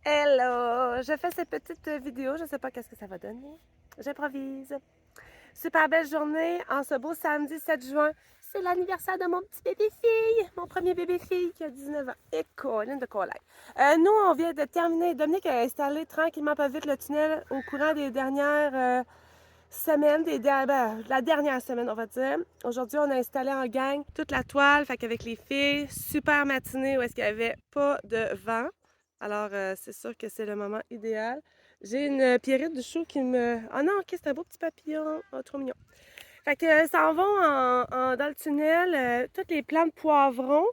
Hello! Je fais cette petite vidéo, je sais pas qu'est-ce que ça va donner. J'improvise. Super belle journée en ce beau samedi 7 juin. C'est l'anniversaire de mon petit bébé-fille, mon premier bébé-fille qui a 19 ans. Et Colin de Colin. Nous, on vient de terminer. Dominique a installé tranquillement pas vite le tunnel au courant des dernières semaines, la dernière semaine, on va dire. Aujourd'hui, on a installé en gang toute la toile, fait qu'avec les filles, super matinée où est-ce qu'il n'y avait pas de vent. Alors, c'est sûr que c'est le moment idéal. J'ai une pierrette du chou qui me... Oh non, ok, c'est un beau petit papillon. Oh, trop mignon. Fait que ça en va dans le tunnel, toutes les plants de poivrons.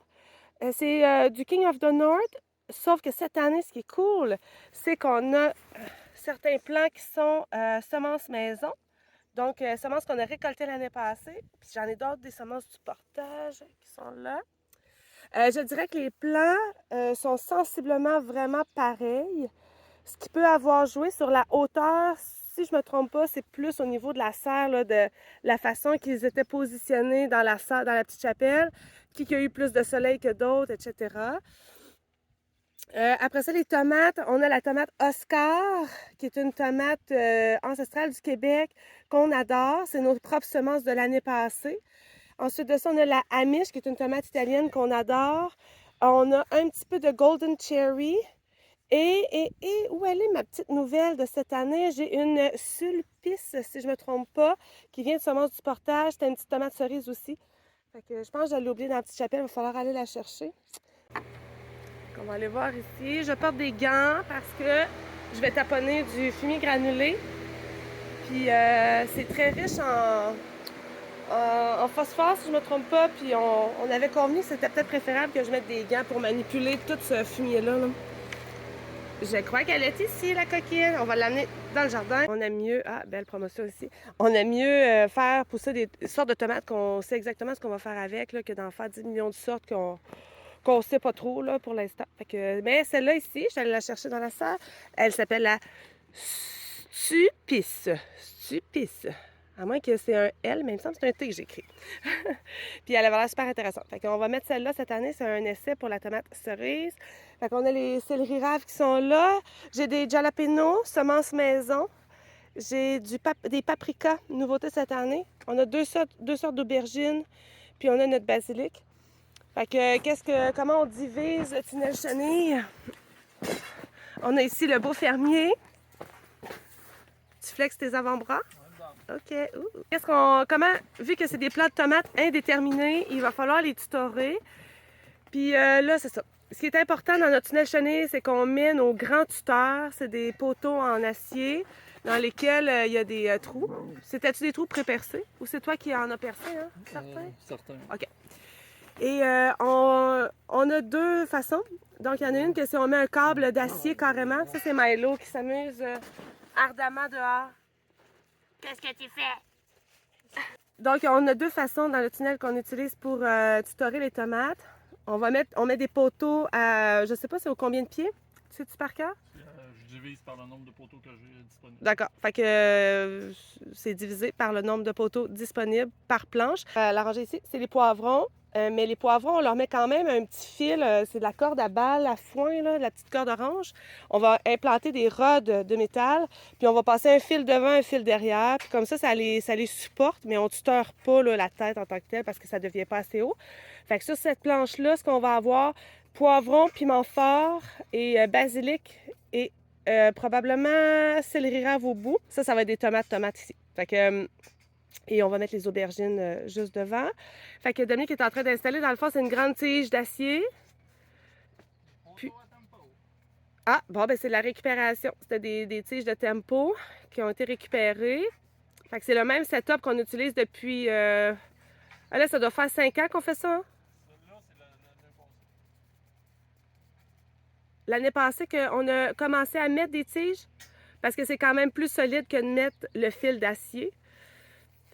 C'est du King of the North. Sauf que cette année, ce qui est cool, c'est qu'on a certains plants qui sont semences maison. Donc, semences qu'on a récoltées l'année passée. Puis j'en ai d'autres, des semences du portage qui sont là. Je dirais que les plants sont sensiblement vraiment pareils. Ce qui peut avoir joué sur la hauteur, si je ne me trompe pas, c'est plus au niveau de la serre, là, de la façon qu'ils étaient positionnés dans la serre, dans la petite chapelle, qui a eu plus de soleil que d'autres, etc. Après ça, les tomates, on a la tomate Oscar, qui est une tomate ancestrale du Québec qu'on adore. C'est nos propres semences de l'année passée. Ensuite de ça, on a la Amish, qui est une tomate italienne qu'on adore. On a un petit peu de Golden Cherry. Où elle est ma petite nouvelle de cette année? J'ai une Sulpice, si je ne me trompe pas, qui vient de Semences du Portage. C'est une petite tomate cerise aussi. Fait que je pense que je l'ai oubliée dans la petite chapelle. Il va falloir aller la chercher. On va aller voir ici. Je porte des gants parce que je vais taponner du fumier granulé. Puis c'est très riche en phosphore, si je ne me trompe pas. Puis on avait convenu que c'était peut-être préférable que je mette des gants pour manipuler tout ce fumier-là. Là. Je crois qu'elle est ici, la coquine. On va l'amener dans le jardin. On aime mieux... Ah, belle promotion ici. On aime mieux faire pousser des sortes de tomates qu'on sait exactement ce qu'on va faire avec, là, que d'en faire 10 millions de sortes qu'on sait pas trop là, pour l'instant. Mais celle-là ici, je suis allée la chercher dans la salle. Elle s'appelle la Stupice. Stupice. À moins que c'est un L, mais il me semble que c'est un T que j'écris. Puis elle avait l'air super intéressante. Fait qu'on va mettre celle-là cette année. C'est un essai pour la tomate cerise. Fait qu'on a les céleri raves qui sont là. J'ai des jalapenos, semences maison. J'ai des paprikas, nouveauté cette année. On a deux sortes d'aubergines. Puis on a notre basilic. Fait que, comment on divise le tunnel chenille? On a ici le beau fermier. Tu flexes tes avant-bras? OK. Vu que c'est des plants de tomates indéterminés, il va falloir les tutorer. Puis là, c'est ça. Ce qui est important dans notre tunnel chenille, c'est qu'on met nos grands tuteurs. C'est des poteaux en acier dans lesquels il y a des trous. C'était-tu des trous pré-percés? Ou c'est toi qui en as percé, hein? Certains? Certains. OK. Et on a deux façons. Donc, il y en a une que si on met un câble d'acier carrément. Ça, c'est Milo qui s'amuse ardemment dehors. Qu'est-ce que tu fais? Donc, on a deux façons dans le tunnel qu'on utilise pour tutorer les tomates. On met des poteaux à, je sais pas c'est au combien de pieds? Sais-tu par cœur? Je divise par le nombre de poteaux que j'ai disponibles. D'accord. Fait que c'est divisé par le nombre de poteaux disponibles par planche. La rangée ici, c'est les poivrons. Mais les poivrons, on leur met quand même un petit fil. C'est de la corde à balle, à foin, là, de la petite corde orange. On va implanter des rods de métal. Puis on va passer un fil devant, un fil derrière. Puis comme ça les supporte. Mais on ne tuteur pas là, la tête en tant que telle parce que ça ne devient pas assez haut. Fait que sur cette planche-là, ce qu'on va avoir, poivron, piment fort et basilic et probablement céleri rave au bout. Ça va être des tomates ici. Fait que, et on va mettre les aubergines juste devant. Fait que Dominique est en train d'installer, dans le fond, c'est une grande tige d'acier. Puis... Ah, bon, ben c'est de la récupération. C'était des tiges de tempo qui ont été récupérées. Fait que c'est le même setup qu'on utilise depuis... Ah là, ça doit faire 5 ans qu'on fait ça, hein? Celle-là, c'est l'année passée. L'année passée qu'on a commencé à mettre des tiges parce que c'est quand même plus solide que de mettre le fil d'acier.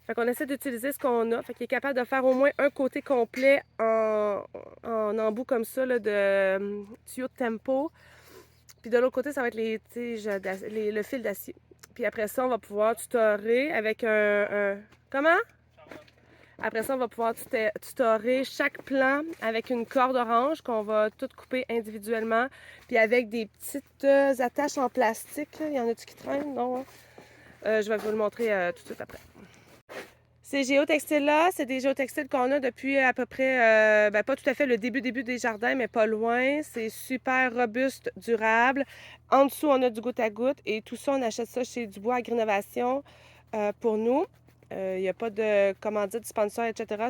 Fait qu'on essaie d'utiliser ce qu'on a. Fait qu'il est capable de faire au moins un côté complet en embout comme ça là, de tuyau de tempo. Puis de l'autre côté, ça va être les tiges, le fil d'acier. Puis après ça, on va pouvoir tutorer avec un... Comment? Charbonne. Après ça, on va pouvoir tutorer chaque plan avec une corde orange qu'on va tout couper individuellement. Puis avec des petites attaches en plastique. Il y en a-tu qui traînent? Non. Hein? Je vais vous le montrer tout de suite après. Ces géotextiles-là, c'est des géotextiles qu'on a depuis à peu près, pas tout à fait le début des jardins, mais pas loin. C'est super robuste, durable. En dessous, on a du goutte à goutte et tout ça, on achète ça chez Dubois Agrinovation pour nous. Il n'y a pas de commandite, de sponsor, etc.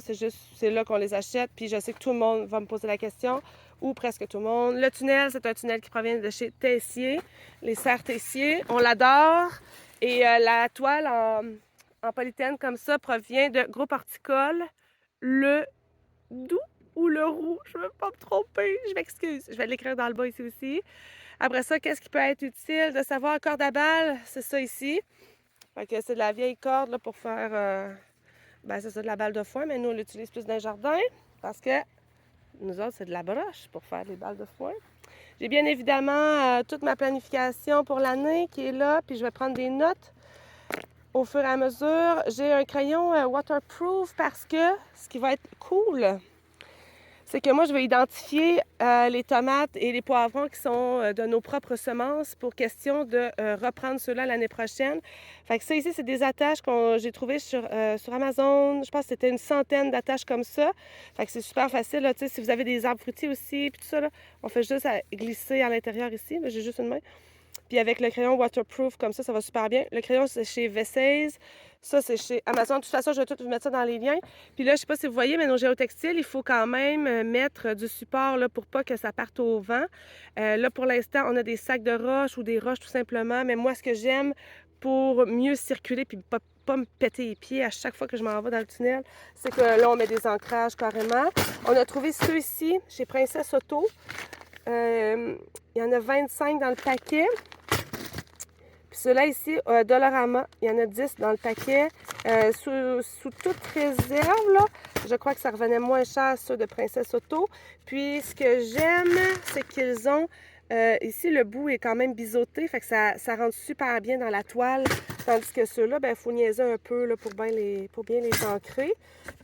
C'est là qu'on les achète. Puis je sais que tout le monde va me poser la question, ou presque tout le monde. Le tunnel, c'est un tunnel qui provient de chez Tessier, les serres Tessier. On l'adore. Et la toile en polythène comme ça provient de Groupe Horticole, le Doux ou le Roux. Je ne veux pas me tromper, je m'excuse. Je vais l'écrire dans le bas ici aussi. Après ça, qu'est-ce qui peut être utile de savoir? Corde à balle, c'est ça ici. Fait que c'est de la vieille corde là, pour faire, c'est ça, de la balle de foin, mais nous, on l'utilise plus dans le jardin parce que nous autres, c'est de la broche pour faire les balles de foin. J'ai bien évidemment toute ma planification pour l'année qui est là, puis je vais prendre des notes au fur et à mesure. J'ai un crayon waterproof parce que ce qui va être cool, c'est que moi, je vais identifier les tomates et les poivrons qui sont de nos propres semences pour question de reprendre ceux-là l'année prochaine. Fait que ça ici, c'est des attaches que j'ai trouvées sur Amazon. Je pense que c'était une centaine d'attaches comme ça. Fait que c'est super facile. Là, si vous avez des arbres fruitiers aussi, puis tout ça, là, on fait juste à glisser à l'intérieur ici. J'ai juste une main. Puis avec le crayon waterproof comme ça va super bien. Le crayon, c'est chez V16. Ça, c'est chez Amazon. De toute façon, je vais tout vous mettre ça dans les liens. Puis là, je ne sais pas si vous voyez, mais nos géotextiles, il faut quand même mettre du support là, pour pas que ça parte au vent. Là, pour l'instant, on a des sacs de roches ou des roches tout simplement. Mais moi, ce que j'aime pour mieux circuler puis pas me péter les pieds à chaque fois que je m'en vais dans le tunnel, c'est que là, on met des ancrages carrément. On a trouvé ceux-ci chez Princesse Auto. Il y en a 25 dans le paquet. Puis ceux-là ici, Dollarama, il y en a 10 dans le paquet. Sous toute réserve, là, je crois que ça revenait moins cher, ceux de Princesse Auto. Puis ce que j'aime, c'est qu'ils ont... ici, le bout est quand même biseauté, fait que ça rentre super bien dans la toile. Tandis que ceux-là, il faut niaiser un peu là, pour bien les ancrer.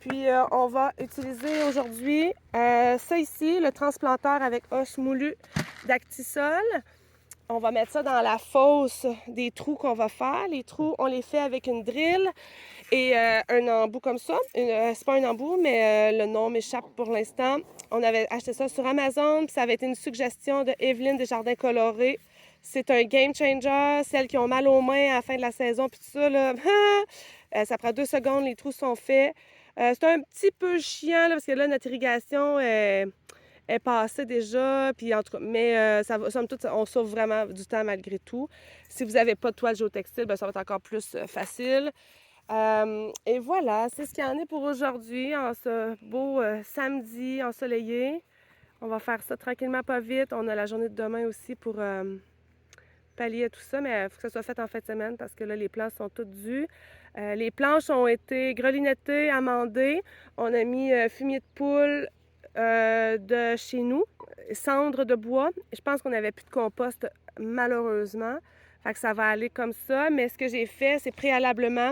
Puis on va utiliser aujourd'hui ça ici, le transplanteur avec os moulu d'Actisol. On va mettre ça dans la fosse des trous qu'on va faire. Les trous, on les fait avec une drill et un embout comme ça. C'est pas un embout, mais le nom m'échappe pour l'instant. On avait acheté ça sur Amazon, puis ça avait été une suggestion de Evelyne des Jardins Colorés. C'est un game changer. Celles qui ont mal aux mains à la fin de la saison, puis tout ça, là, ça prend 2 secondes, les trous sont faits. C'est un petit peu chiant, là, parce que là, notre irrigation est passée déjà, puis en tout cas, mais ça va, somme toute, on sauve vraiment du temps malgré tout. Si vous n'avez pas de toile géotextile, ça va être encore plus facile. Et voilà, c'est ce qu'il y en est pour aujourd'hui, en ce beau samedi ensoleillé. On va faire ça tranquillement, pas vite. On a la journée de demain aussi pour pallier à tout ça, mais il faut que ça soit fait en fin de semaine parce que là, les plants sont tous dus. Les planches ont été grelinettées, amendées. On a mis fumier de poule de chez nous, cendre de bois. Je pense qu'on n'avait plus de compost, malheureusement. Fait que ça va aller comme ça. Mais ce que j'ai fait, c'est préalablement,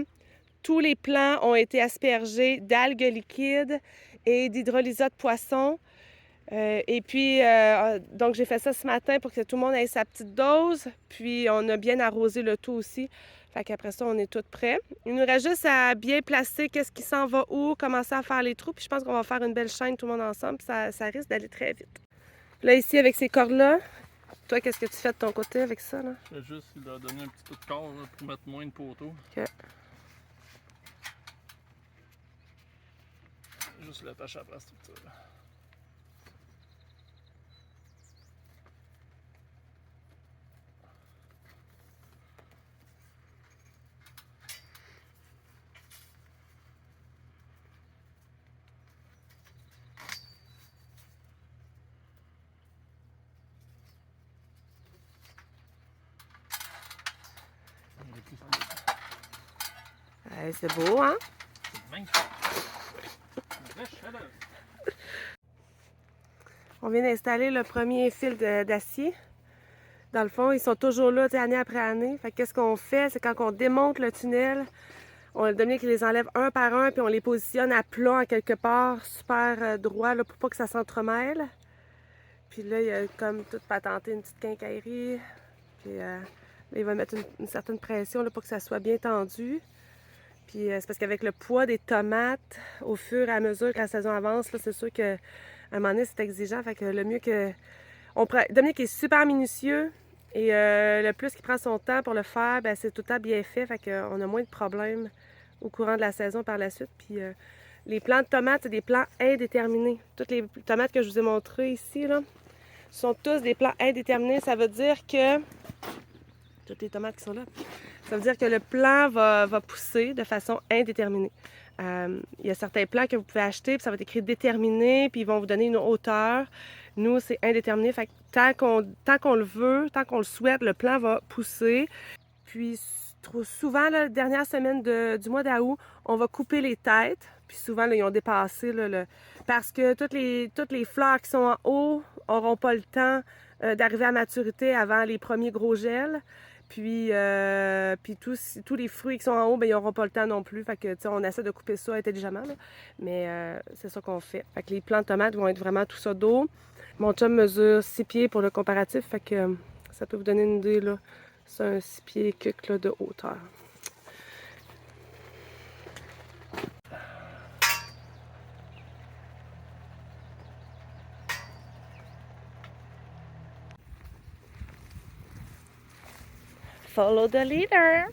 tous les plants ont été aspergés d'algues liquides et d'hydrolysat de poisson. Et puis, donc j'ai fait ça ce matin pour que tout le monde ait sa petite dose. Puis, on a bien arrosé le tout aussi. Fait qu'après ça, on est tout prêt. Il nous reste juste à bien placer qu'est-ce qui s'en va où, commencer à faire les trous. Puis je pense qu'on va faire une belle chaîne tout le monde ensemble. Puis ça risque d'aller très vite. Là, ici, avec ces cordes-là, toi, qu'est-ce que tu fais de ton côté avec ça, là? Je vais juste leur donner un petit peu de corps là, pour mettre moins de poteaux. OK. Juste l'attacher à la structure. C'est beau, hein? On vient d'installer le premier fil d'acier. Dans le fond, ils sont toujours là année après année. Fait que qu'est-ce qu'on fait? C'est quand on démonte le tunnel, Dominique il les enlève un par un, puis on les positionne à plat en quelque part, super droit, là, pour pas que ça s'entremêle. Puis là, il a comme tout patenté une petite quincaillerie. Puis là, il va mettre une certaine pression là, pour que ça soit bien tendu. Puis c'est parce qu'avec le poids des tomates, au fur et à mesure que la saison avance, là, c'est sûr qu'à un moment donné, c'est exigeant. Fait que le mieux que... Dominique est super minutieux. Et le plus qu'il prend son temps pour le faire, ben, c'est tout le temps bien fait. Fait qu'on a moins de problèmes au courant de la saison par la suite. Puis les plants de tomates, c'est des plants indéterminés. Toutes les tomates que je vous ai montrées ici, là, sont tous des plants indéterminés. Ça veut dire que... Toutes les tomates qui sont là. Ça veut dire que le plant va pousser de façon indéterminée. Il y a certains plants que vous pouvez acheter, puis ça va être écrit déterminé, puis ils vont vous donner une hauteur. Nous, c'est indéterminé. Fait que tant qu'on le veut, tant qu'on le souhaite, le plant va pousser. Puis trop souvent, la dernière semaine du mois d'août, on va couper les têtes. Puis souvent, là, ils ont dépassé parce que toutes les fleurs qui sont en haut n'auront pas le temps d'arriver à maturité avant les premiers gros gels. Puis tous les fruits qui sont en haut, ben, ils n'auront pas le temps non plus. Fait que, on essaie de couper ça intelligemment. Là. Mais c'est ça qu'on fait. Fait que les plants de tomates vont être vraiment tout ça d'eau. Mon chum mesure 6 pieds pour le comparatif. Fait que ça peut vous donner une idée. Là. C'est un 6 pieds cuc là, de hauteur. Follow the leader!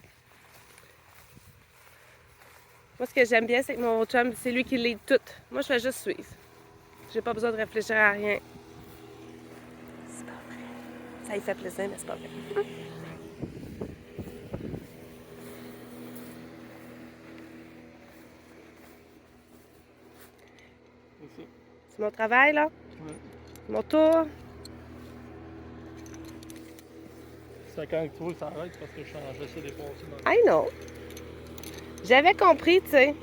Moi, ce que j'aime bien, c'est que mon chum, c'est lui qui lead tout. Moi, je fais juste suivre. J'ai pas besoin de réfléchir à rien. C'est pas vrai. Ça lui fait plaisir, mais c'est pas vrai. C'est ça. C'est mon travail, là. Ouais. Mon tour. C'est quand tu vois que ça arrête parce que je changeais ça des passés dans I know. J'avais compris, tu sais.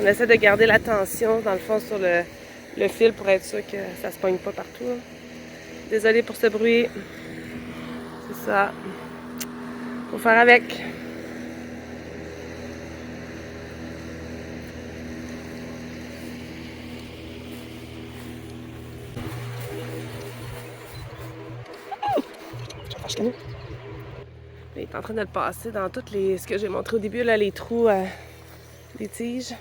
On essaie de garder la tension, dans le fond, sur le fil pour être sûr que ça se pogne pas partout. Hein. Désolée pour ce bruit. C'est ça. Faut faire avec. Il est en train de le passer dans toutes ce que j'ai montré au début, là, les trous des tiges.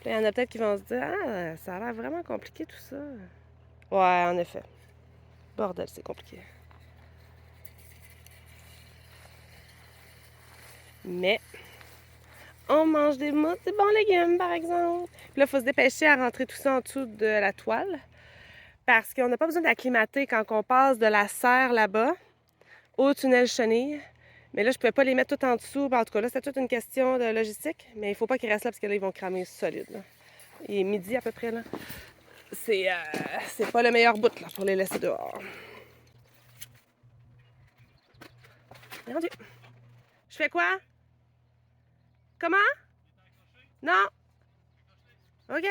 Puis, il y en a peut-être qui vont se dire « Ah, ça a l'air vraiment compliqué tout ça. » Ouais, en effet. Bordel, c'est compliqué. Mais on mange des bons légumes, par exemple. Puis là, il faut se dépêcher à rentrer tout ça en dessous de la toile. Parce qu'on n'a pas besoin d'acclimater quand on passe de la serre là-bas au tunnel chenille. Mais là, je ne pouvais pas les mettre tout en dessous. En tout cas, là, c'est toute une question de logistique. Mais il ne faut pas qu'ils restent là parce que là, ils vont cramer solide. Là. Il est midi à peu près. Là. C'est pas le meilleur bout là, pour les laisser dehors. Rendu. Je fais quoi? Comment? Non? OK.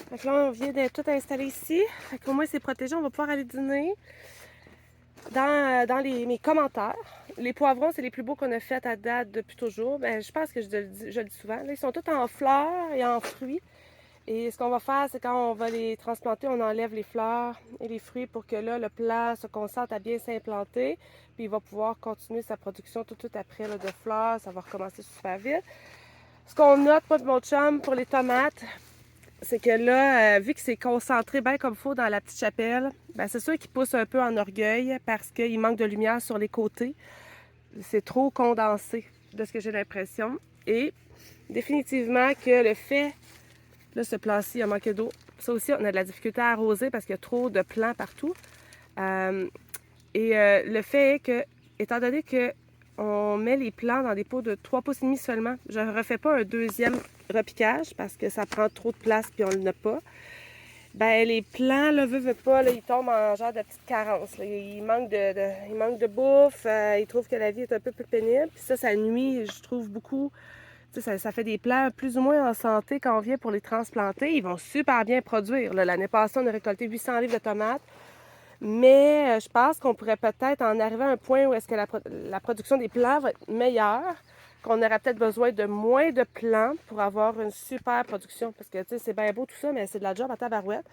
Fait que là, on vient de tout installer ici. Fait qu'au moins, c'est protégé. On va pouvoir aller dîner. Dans mes commentaires, les poivrons, c'est les plus beaux qu'on a fait à date depuis toujours. Ben, je pense que je le dis souvent. Là, ils sont tous en fleurs et en fruits. Et ce qu'on va faire, c'est quand on va les transplanter, on enlève les fleurs et les fruits pour que là, le plant se concentre à bien s'implanter. Puis il va pouvoir continuer sa production tout de suite après là, de fleurs. Ça va recommencer super vite. Ce qu'on note, moi de mon chum, pour les tomates, c'est que là, vu que c'est concentré bien comme il faut dans la petite chapelle, ben c'est sûr qu'il pousse un peu en orgueil parce qu'il manque de lumière sur les côtés. C'est trop condensé, de ce que j'ai l'impression. Et définitivement que le fait, là, ce plant-ci a manqué d'eau. Ça aussi, on a de la difficulté à arroser parce qu'il y a trop de plants partout. Le fait est que, étant donné que on met les plants dans des pots de 3,5 pouces seulement. Je ne refais pas un deuxième repiquage parce que ça prend trop de place puis on n'en a pas. ben les plants, là, veut pas, là, ils tombent en genre de petite carence. Là. Il manque de bouffe, ils trouvent que la vie est un peu plus pénible. Puis ça nuit, je trouve, beaucoup. Tu sais, ça fait des plants plus ou moins en santé quand on vient pour les transplanter. Ils vont super bien produire. L'année passée, on a récolté 800 livres de tomates. Mais je pense qu'on pourrait peut-être en arriver à un point où est-ce que la production des plants va être meilleure, qu'on aurait peut-être besoin de moins de plants pour avoir une super production. Parce que, tu sais, c'est bien beau tout ça, mais c'est de la job à tabarouette.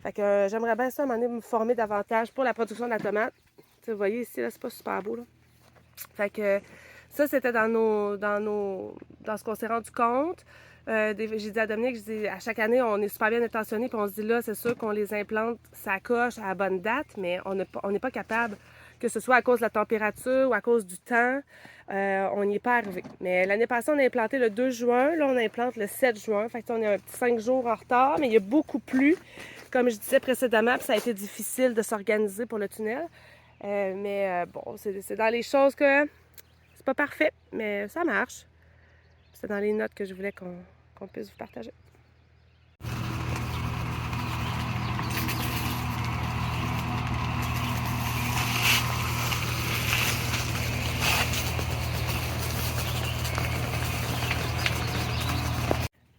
Fait que j'aimerais bien ça, à un moment donné, me former davantage pour la production de la tomate. Tu sais, vous voyez ici, là, c'est pas super beau, là. Fait que ça, c'était dans ce qu'on s'est rendu compte. J'ai dit à Dominique, je dis, à chaque année, on est super bien intentionné, puis on se dit là, c'est sûr qu'on les implante, ça coche à la bonne date, mais on n'est pas capable, que ce soit à cause de la température ou à cause du temps, on n'y est pas arrivé. Mais l'année passée, on a implanté le 2 juin, là, on implante le 7 juin, fait que on est un petit 5 jours en retard, mais il y a beaucoup plu, comme je disais précédemment, puis ça a été difficile de s'organiser pour le tunnel. Bon, c'est dans les choses que c'est pas parfait, mais ça marche. C'est dans les notes que je voulais qu'on puisse vous partager.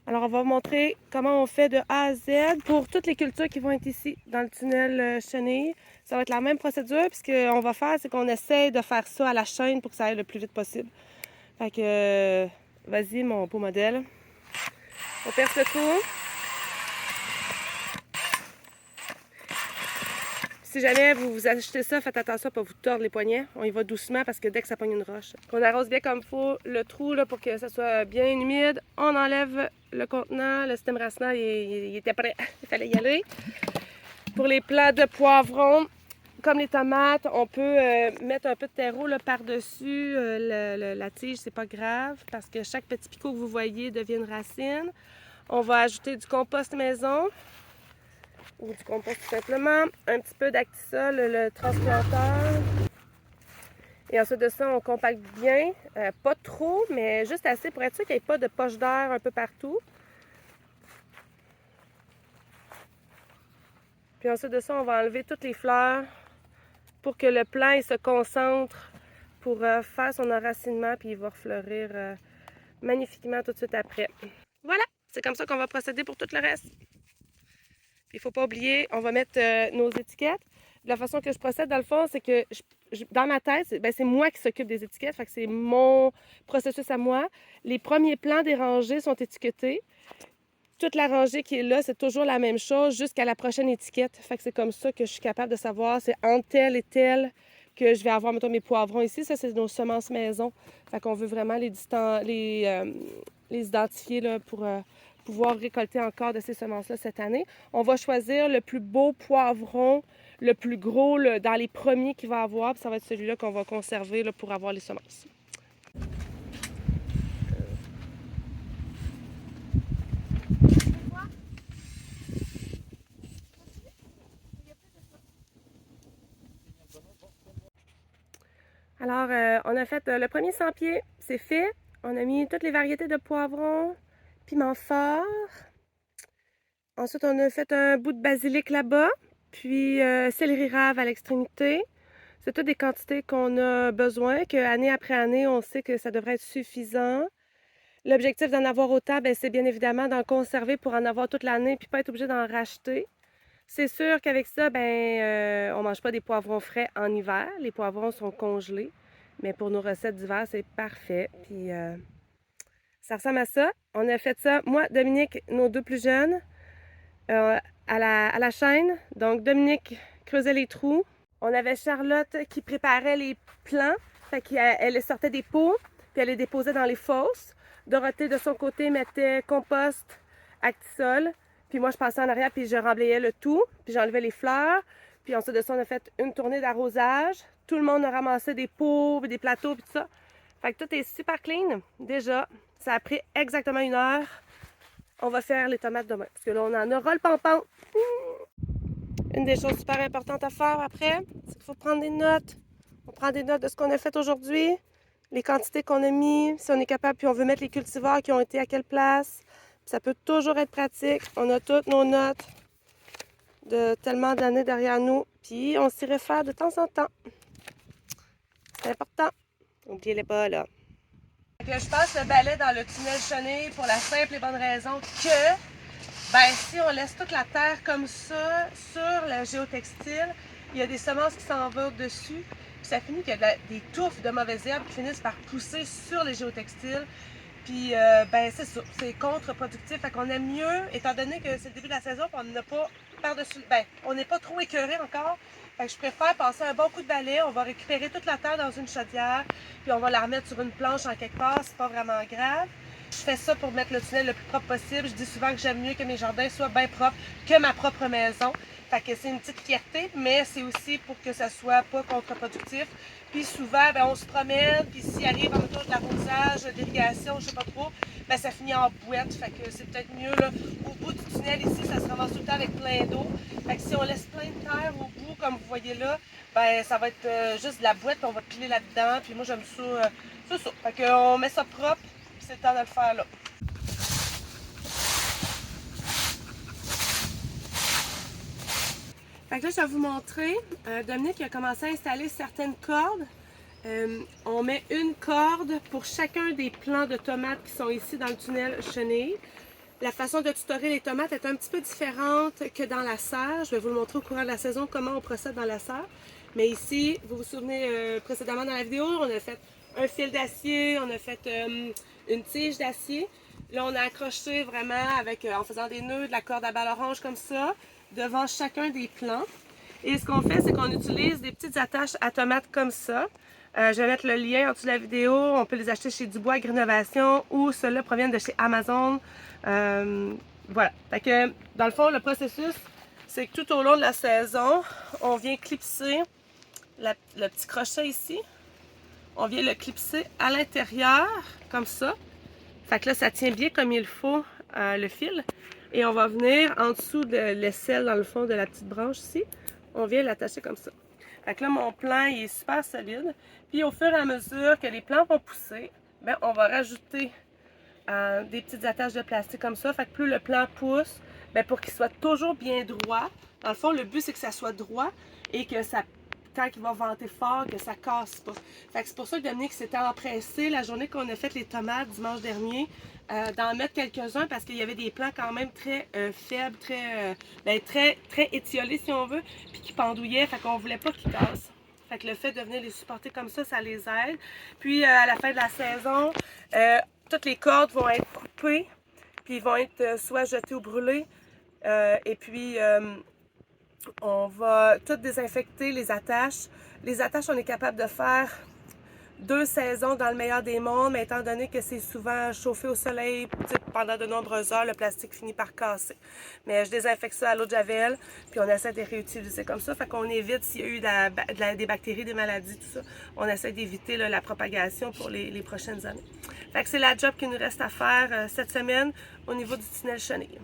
Alors, on va vous montrer comment on fait de A à Z pour toutes les cultures qui vont être ici, dans le tunnel chenille. Ça va être la même procédure, puis ce qu'on va faire, c'est qu'on essaye de faire ça à la chaîne pour que ça aille le plus vite possible. Fait que, vas-y, mon beau modèle. On perce le trou. Si jamais vous achetez ça, faites attention à ne pas vous tordre les poignets. On y va doucement parce que dès que ça pogne une roche. On arrose bien comme il faut le trou là, pour que ça soit bien humide. On enlève le contenant. Le système racinaire, il était prêt. Il fallait y aller. Pour les plants de poivrons, comme les tomates, on peut mettre un peu de terreau par-dessus la tige. C'est pas grave parce que chaque petit picot que vous voyez devient une racine. On va ajouter du compost maison. Ou du compost tout simplement, un petit peu d'actisol, le transplanteur. Et ensuite de ça, on compacte bien, pas trop, mais juste assez pour être sûr qu'il n'y ait pas de poche d'air un peu partout. Puis ensuite de ça, on va enlever toutes les fleurs pour que le plant il se concentre pour faire son enracinement, puis il va refleurir magnifiquement tout de suite après. Voilà, c'est comme ça qu'on va procéder pour tout le reste. Il ne faut pas oublier, on va mettre nos étiquettes. De la façon que je procède, dans le fond, c'est que dans ma tête, c'est moi qui s'occupe des étiquettes. Fait que c'est mon processus à moi. Les premiers plans des rangées sont étiquetés. Toute la rangée qui est là, c'est toujours la même chose jusqu'à la prochaine étiquette. Fait que c'est comme ça que je suis capable de savoir c'est entre tel et tel que je vais avoir, mettons, mes poivrons ici. Ça, c'est nos semences maison. Fait qu'on veut vraiment les identifier là, pour pouvoir récolter encore de ces semences-là cette année. On va choisir le plus beau poivron, le plus gros dans les premiers qu'il va avoir. Puis ça va être celui-là qu'on va conserver là, pour avoir les semences. Alors, on a fait le premier 100 pieds, c'est fait. On a mis toutes les variétés de poivrons, piment fort. Ensuite, on a fait un bout de basilic là-bas, puis céleri rave à l'extrémité. C'est toutes des quantités qu'on a besoin, qu'année après année, on sait que ça devrait être suffisant. L'objectif d'en avoir autant, c'est bien évidemment d'en conserver pour en avoir toute l'année, puis pas être obligé d'en racheter. C'est sûr qu'avec ça, on ne mange pas des poivrons frais en hiver. Les poivrons sont congelés. Mais pour nos recettes d'hiver, c'est parfait. Puis ça ressemble à ça. On a fait ça, moi, Dominique, nos deux plus jeunes, à la chaîne. Donc, Dominique creusait les trous. On avait Charlotte qui préparait les plants. Fait qu'elle sortait des pots, puis elle les déposait dans les fosses. Dorothée, de son côté, mettait compost, actisol. Puis moi, je passais en arrière, puis je remblayais le tout. Puis j'enlevais les fleurs. Puis ensuite de ça, on a fait une tournée d'arrosage. Tout le monde a ramassé des pots, des plateaux, puis tout ça. Fait que tout est super clean. Déjà, ça a pris exactement 1 heure. On va faire les tomates demain. Parce que là, on en aura le pampan. Une des choses super importantes à faire après, c'est qu'il faut prendre des notes. On prend des notes de ce qu'on a fait aujourd'hui, les quantités qu'on a mis, si on est capable, puis on veut mettre les cultivars qui ont été à quelle place. Puis ça peut toujours être pratique. On a toutes nos notes. de tellement d'années derrière nous. Puis on s'y réfère de temps en temps. C'est important. N'oubliez-les pas, là. Je passe le balai dans le tunnel Chenille pour la simple et bonne raison que, ben, si on laisse toute la terre comme ça sur le géotextile, il y a des semences qui s'en vont dessus. Puis ça finit qu'il y a des touffes de mauvaises herbes qui finissent par pousser sur les géotextiles. Puis, ben, c'est ça, c'est contre-productif. Fait qu'on aime mieux, étant donné que c'est le début de la saison, on n'a pas par-dessus, ben, on n'est pas trop écœuré encore. Fait que je préfère passer un bon coup de balai. On va récupérer toute la terre dans une chaudière, puis on va la remettre sur une planche en quelque part. C'est pas vraiment grave. Je fais ça pour mettre le tunnel le plus propre possible. Je dis souvent que j'aime mieux que mes jardins soient bien propres que ma propre maison. Fait que c'est une petite fierté, mais c'est aussi pour que ça soit pas contre-productif. Puis souvent, ben, on se promène, puis s'il arrive en retour de l'arrosage, d'irrigation, je sais pas trop, ben, ça finit en bouette. Fait que c'est peut-être mieux, là. Au bout du tunnel ici, ça se ramasse tout le temps avec plein d'eau. Fait que si on laisse plein de terre au bout, comme vous voyez là, ben, ça va être juste de la bouette, puis on va piler là-dedans. Puis moi, j'aime ça, c'est ça. Fait qu'on met ça propre, puis c'est le temps de le faire là. Fait que là, je vais vous montrer. Dominique a commencé à installer certaines cordes. On met une corde pour chacun des plants de tomates qui sont ici dans le tunnel Chenille. La façon de tutorer les tomates est un petit peu différente que dans la serre. Je vais vous le montrer au courant de la saison comment on procède dans la serre. Mais ici, vous vous souvenez précédemment dans la vidéo, on a fait un fil d'acier, on a fait une tige d'acier. Là, on a accroché vraiment avec, en faisant des nœuds de la corde à balle orange comme ça, devant chacun des plants. Et ce qu'on fait, c'est qu'on utilise des petites attaches à tomates comme ça. Je vais mettre le lien en dessous de la vidéo. On peut les acheter chez Dubois Greenovation ou ceux-là proviennent de chez Amazon. Voilà. Fait que, dans le fond, le processus, c'est que tout au long de la saison, on vient clipser le petit crochet ici. On vient le clipser à l'intérieur, comme ça. Fait que là, ça tient bien comme il faut le fil. Et on va venir en dessous de l'aisselle, dans le fond de la petite branche ici. On vient l'attacher comme ça. Fait que là, mon plant, il est super solide. Puis au fur et à mesure que les plants vont pousser, ben, on va rajouter des petites attaches de plastique comme ça. Fait que plus le plant pousse, ben, pour qu'il soit toujours bien droit. Dans le fond, le but, c'est que ça soit droit et que ça, quand il va venter fort, que ça casse pas. Fait que c'est pour ça que Dominique s'était empressé la journée qu'on a fait les tomates dimanche dernier, d'en mettre quelques-uns parce qu'il y avait des plants quand même très faibles, très étiolés si on veut, puis qui pendouillaient, fait qu'on voulait pas qu'ils cassent. Fait que le fait de venir les supporter comme ça les aide. Puis à la fin de la saison, toutes les cordes vont être coupées, puis vont être soit jetées ou brûlées. Et puis on va tout désinfecter les attaches. Les attaches, on est capable de faire 2 saisons dans le meilleur des mondes, mais étant donné que c'est souvent chauffé au soleil pendant de nombreuses heures, le plastique finit par casser. Mais je désinfecte ça à l'eau de javel, puis on essaie de les réutiliser comme ça. Fait qu'on évite s'il y a eu des bactéries, des maladies, tout ça. On essaie d'éviter la propagation pour les prochaines années. Fait que c'est la job qu'il nous reste à faire cette semaine au niveau du tunnel Chenille.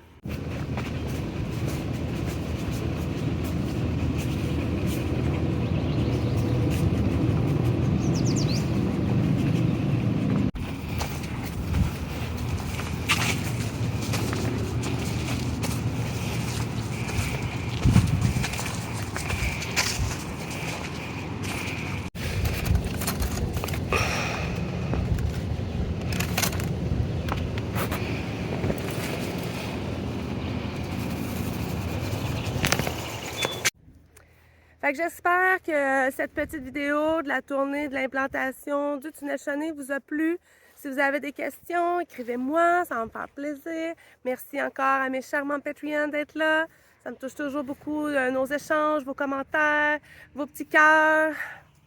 Fait que j'espère que cette petite vidéo de la tournée de l'implantation du tunnel Chenille vous a plu. Si vous avez des questions, écrivez-moi, ça va me faire plaisir. Merci encore à mes charmants Patreons d'être là. Ça me touche toujours beaucoup, nos échanges, vos commentaires, vos petits cœurs,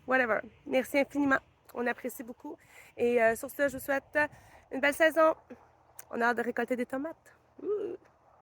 whatever. Merci infiniment, on apprécie beaucoup. Et sur ce, je vous souhaite une belle saison. On a hâte de récolter des tomates. Ouh.